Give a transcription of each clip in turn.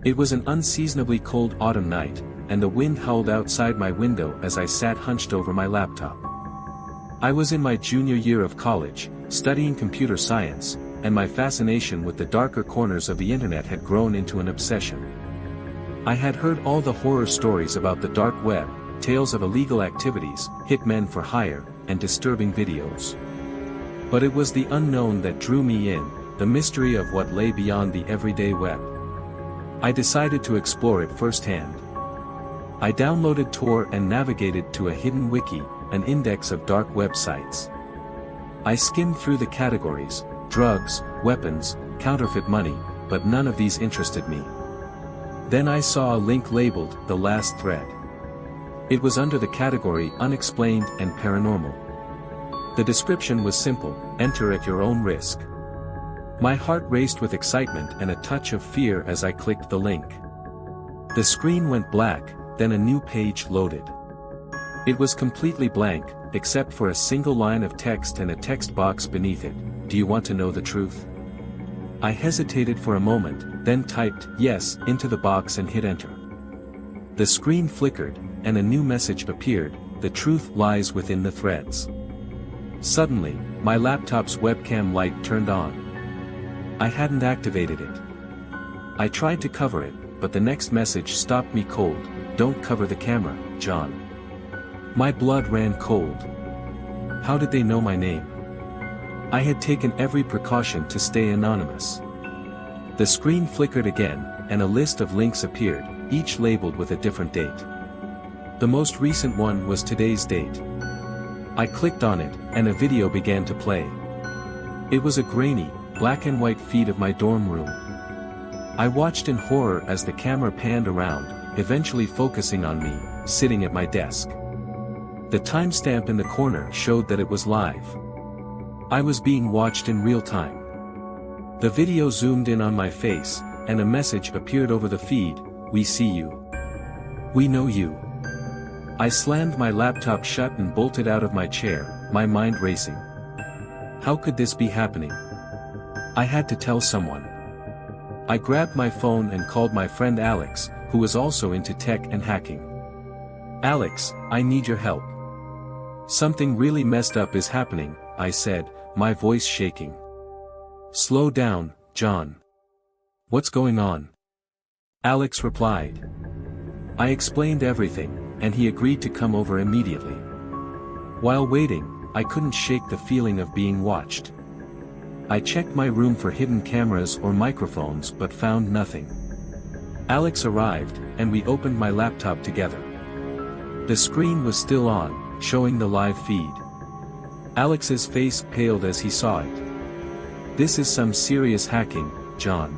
It was an unseasonably cold autumn night, and the wind howled outside my window as I sat hunched over my laptop. I was in my junior year of college, studying computer science, and my fascination with the darker corners of the internet had grown into an obsession. I had heard all the horror stories about the dark web, tales of illegal activities, hitmen for hire, and disturbing videos. But it was the unknown that drew me in, the mystery of what lay beyond the everyday web. I decided to explore it firsthand. I downloaded Tor and navigated to a hidden wiki, an index of dark websites. I skimmed through the categories: drugs, weapons, counterfeit money, but none of these interested me. Then I saw a link labeled "The Last Thread." It was under the category Unexplained and Paranormal. The description was simple: enter at your own risk. My heart raced with excitement and a touch of fear as I clicked the link. The screen went black, then a new page loaded. It was completely blank, except for a single line of text and a text box beneath it. Do you want to know the truth? I hesitated for a moment, then typed "yes" into the box and hit enter. The screen flickered, and a new message appeared: the truth lies within the threads. Suddenly, my laptop's webcam light turned on. I hadn't activated it. I tried to cover it, but the next message stopped me cold: don't cover the camera, John. My blood ran cold. How did they know my name? I had taken every precaution to stay anonymous. The screen flickered again, and a list of links appeared, each labeled with a different date. The most recent one was today's date. I clicked on it, and a video began to play. It was a grainy, black and white feed of my dorm room. I watched in horror as the camera panned around, eventually focusing on me, sitting at my desk. The timestamp in the corner showed that it was live. I was being watched in real time. The video zoomed in on my face, and a message appeared over the feed: "We see you. We know you." I slammed my laptop shut and bolted out of my chair, my mind racing. How could this be happening? I had to tell someone. I grabbed my phone and called my friend Alex, who was also into tech and hacking. "Alex, I need your help. Something really messed up is happening," I said, my voice shaking. "Slow down, John. What's going on?" Alex replied. I explained everything, and he agreed to come over immediately. While waiting, I couldn't shake the feeling of being watched. I checked my room for hidden cameras or microphones but found nothing. Alex arrived, and we opened my laptop together. The screen was still on, showing the live feed. Alex's face paled as he saw it. "This is some serious hacking, John.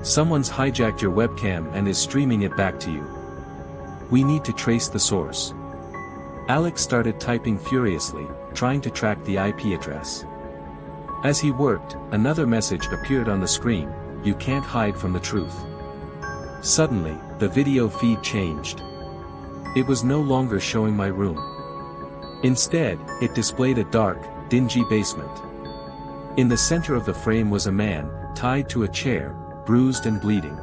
Someone's hijacked your webcam and is streaming it back to you. We need to trace the source." Alex started typing furiously, trying to track the IP address. As he worked, another message appeared on the screen: "You can't hide from the truth." Suddenly, the video feed changed. It was no longer showing my room. Instead, it displayed a dark, dingy basement. In the center of the frame was a man, tied to a chair, bruised and bleeding.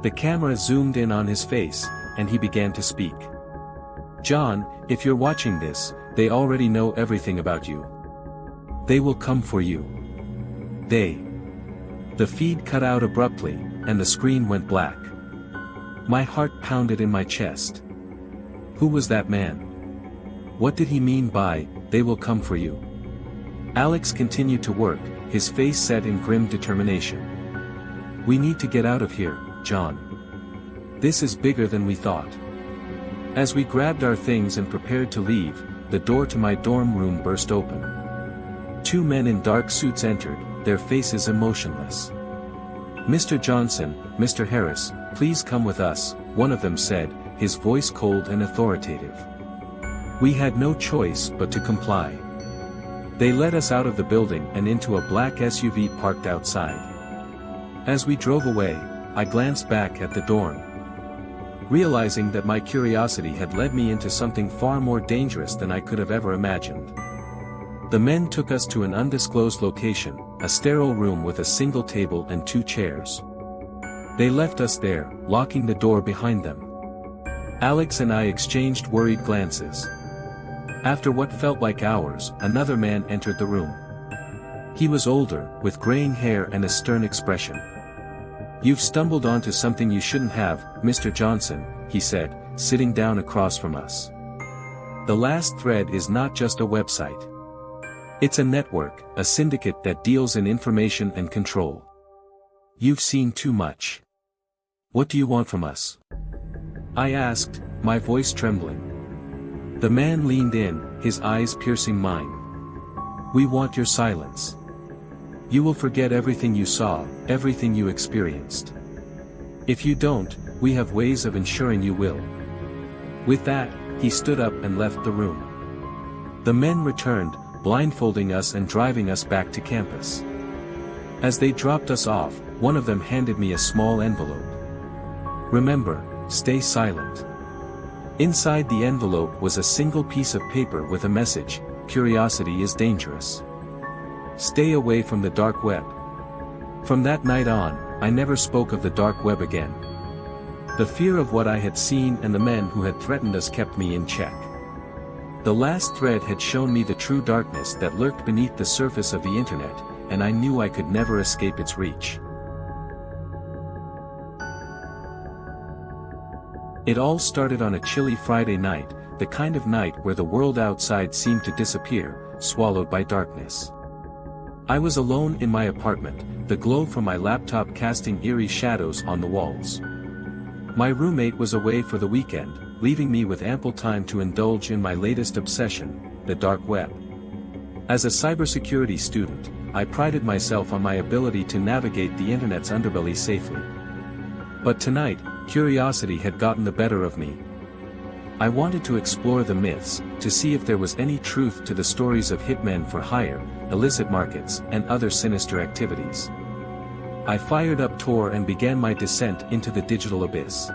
The camera zoomed in on his face, and he began to speak. "John, if you're watching this, they already know everything about you. They will come for you. They." The feed cut out abruptly, and the screen went black. My heart pounded in my chest. Who was that man? What did he mean by, "They will come for you"? Alex continued to work, his face set in grim determination. "We need to get out of here, John. This is bigger than we thought." As we grabbed our things and prepared to leave, the door to my dorm room burst open. Two men in dark suits entered, their faces emotionless. "Mr. Johnson, Mr. Harris, please come with us," one of them said, his voice cold and authoritative. We had no choice but to comply. They led us out of the building and into a black SUV parked outside. As we drove away, I glanced back at the dorm, realizing that my curiosity had led me into something far more dangerous than I could have ever imagined. The men took us to an undisclosed location, a sterile room with a single table and two chairs. They left us there, locking the door behind them. Alex and I exchanged worried glances. After what felt like hours, another man entered the room. He was older, with graying hair and a stern expression. "You've stumbled onto something you shouldn't have, Mr. Johnson," he said, sitting down across from us. "The last thread is not just a website. It's a network, a syndicate that deals in information and control. You've seen too much. What do you want from us?" I asked, my voice trembling. The man leaned in, his eyes piercing mine. "We want your silence. You will forget everything you saw, everything you experienced. If you don't, we have ways of ensuring you will." With that, he stood up and left the room. The men returned, blindfolding us and driving us back to campus. As they dropped us off, one of them handed me a small envelope. "Remember, stay silent." Inside the envelope was a single piece of paper with a message: "Curiosity is dangerous. Stay away from the dark web." From that night on, I never spoke of the dark web again. The fear of what I had seen and the men who had threatened us kept me in check. The last thread had shown me the true darkness that lurked beneath the surface of the internet, and I knew I could never escape its reach. It all started on a chilly Friday night, the kind of night where the world outside seemed to disappear, swallowed by darkness. I was alone in my apartment, the glow from my laptop casting eerie shadows on the walls. My roommate was away for the weekend, leaving me with ample time to indulge in my latest obsession, the dark web. As a cybersecurity student, I prided myself on my ability to navigate the internet's underbelly safely. But tonight, curiosity had gotten the better of me. I wanted to explore the myths, to see if there was any truth to the stories of hitmen for hire, illicit markets, and other sinister activities. I fired up Tor and began my descent into the digital abyss.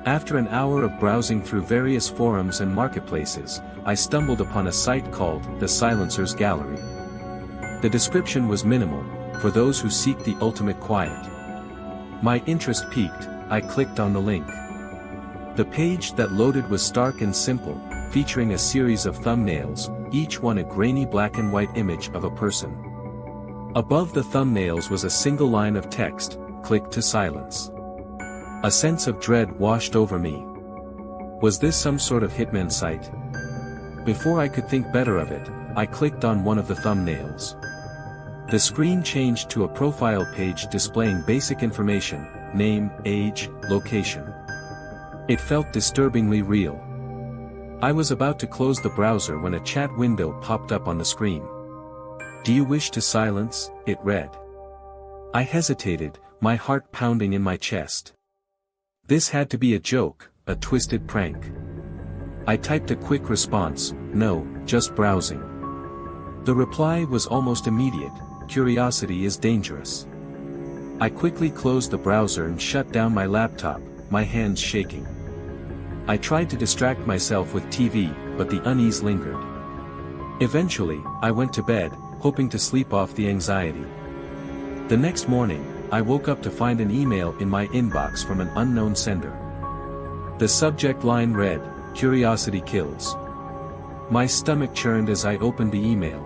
After an hour of browsing through various forums and marketplaces, I stumbled upon a site called The Silencer's Gallery. The description was minimal, for those who seek the ultimate quiet. My interest piqued, I clicked on the link. The page that loaded was stark and simple, featuring a series of thumbnails, each one a grainy black and white image of a person. Above the thumbnails was a single line of text: "Click to silence." A sense of dread washed over me. Was this some sort of hitman site? Before I could think better of it, I clicked on one of the thumbnails. The screen changed to a profile page displaying basic information: name, age, location. It felt disturbingly real. I was about to close the browser when a chat window popped up on the screen. "Do you wish to silence?" it read. I hesitated, my heart pounding in my chest. This had to be a joke, a twisted prank. I typed a quick response: "No, just browsing." The reply was almost immediate: "Curiosity is dangerous." I quickly closed the browser and shut down my laptop, my hands shaking. I tried to distract myself with TV, but the unease lingered. Eventually, I went to bed, hoping to sleep off the anxiety. The next morning, I woke up to find an email in my inbox from an unknown sender. The subject line read, "Curiosity kills." My stomach churned as I opened the email.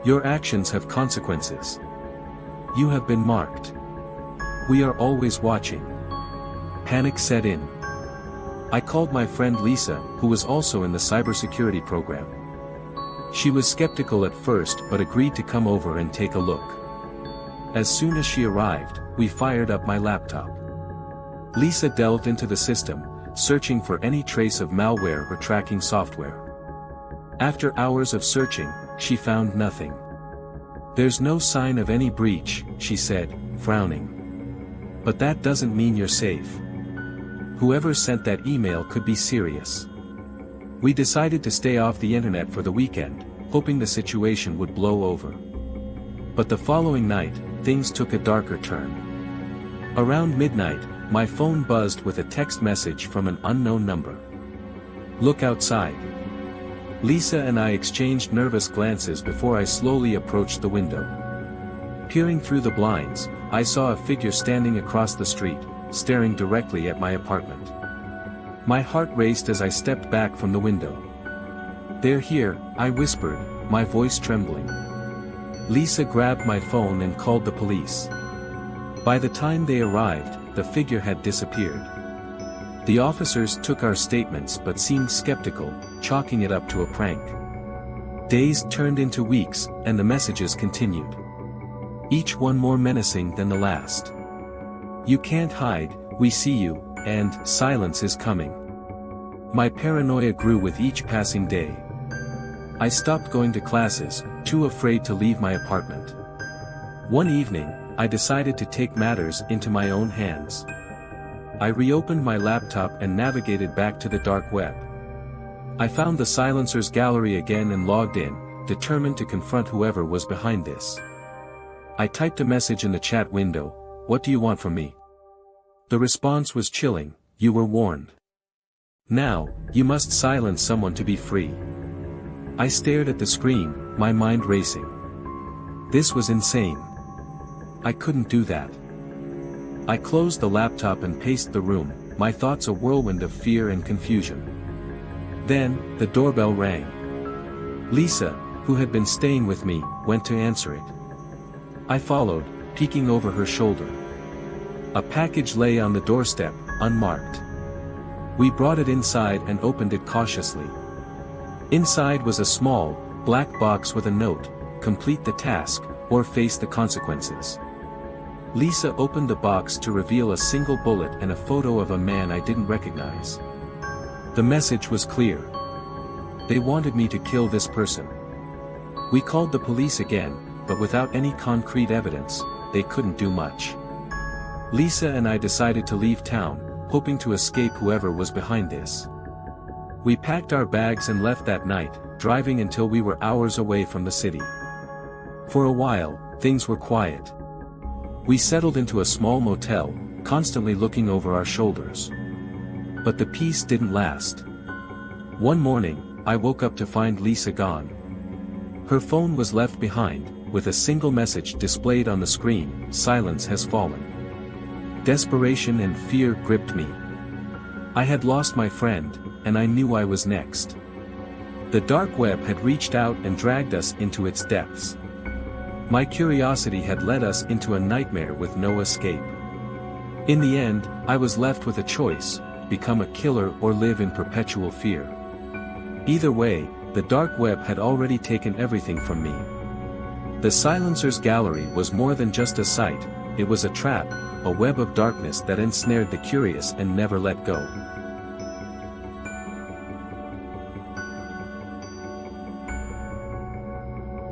"Your actions have consequences. You have been marked. We are always watching." Panic set in. I called my friend Lisa, who was also in the cybersecurity program. She was skeptical at first but agreed to come over and take a look. As soon as she arrived, we fired up my laptop. Lisa delved into the system, searching for any trace of malware or tracking software. After hours of searching, she found nothing. "There's no sign of any breach," she said, frowning. "But that doesn't mean you're safe. Whoever sent that email could be serious." We decided to stay off the internet for the weekend, hoping the situation would blow over. But the following night, things took a darker turn. Around midnight, my phone buzzed with a text message from an unknown number. "Look outside." Lisa and I exchanged nervous glances before I slowly approached the window. Peering through the blinds, I saw a figure standing across the street, staring directly at my apartment. My heart raced as I stepped back from the window. "They're here," I whispered, my voice trembling. Lisa grabbed my phone and called the police. By the time they arrived, the figure had disappeared. The officers took our statements but seemed skeptical, chalking it up to a prank. Days turned into weeks, and the messages continued. Each one more menacing than the last. "You can't hide, we see you," and "silence is coming." My paranoia grew with each passing day. I stopped going to classes, too afraid to leave my apartment. One evening, I decided to take matters into my own hands. I reopened my laptop and navigated back to the dark web. I found the silencer's gallery again and logged in, determined to confront whoever was behind this. I typed a message in the chat window, "What do you want from me?" The response was chilling, "You were warned. Now, you must silence someone to be free." I stared at the screen, my mind racing. This was insane. I couldn't do that. I closed the laptop and paced the room, my thoughts a whirlwind of fear and confusion. Then, the doorbell rang. Lisa, who had been staying with me, went to answer it. I followed, peeking over her shoulder. A package lay on the doorstep, unmarked. We brought it inside and opened it cautiously. Inside was a small, black box with a note, "Complete the task, or face the consequences." Lisa opened the box to reveal a single bullet and a photo of a man I didn't recognize. The message was clear. They wanted me to kill this person. We called the police again, but without any concrete evidence, they couldn't do much. Lisa and I decided to leave town, hoping to escape whoever was behind this. We packed our bags and left that night, driving until we were hours away from the city. For a while, things were quiet. We settled into a small motel, constantly looking over our shoulders. But the peace didn't last. One morning, I woke up to find Lisa gone. Her phone was left behind, with a single message displayed on the screen, "Silence has fallen." Desperation and fear gripped me. I had lost my friend, and I knew I was next. The dark web had reached out and dragged us into its depths. My curiosity had led us into a nightmare with no escape. In the end, I was left with a choice: become a killer or live in perpetual fear. Either way, the dark web had already taken everything from me. The silencer's gallery was more than just a site, it was a trap, a web of darkness that ensnared the curious and never let go.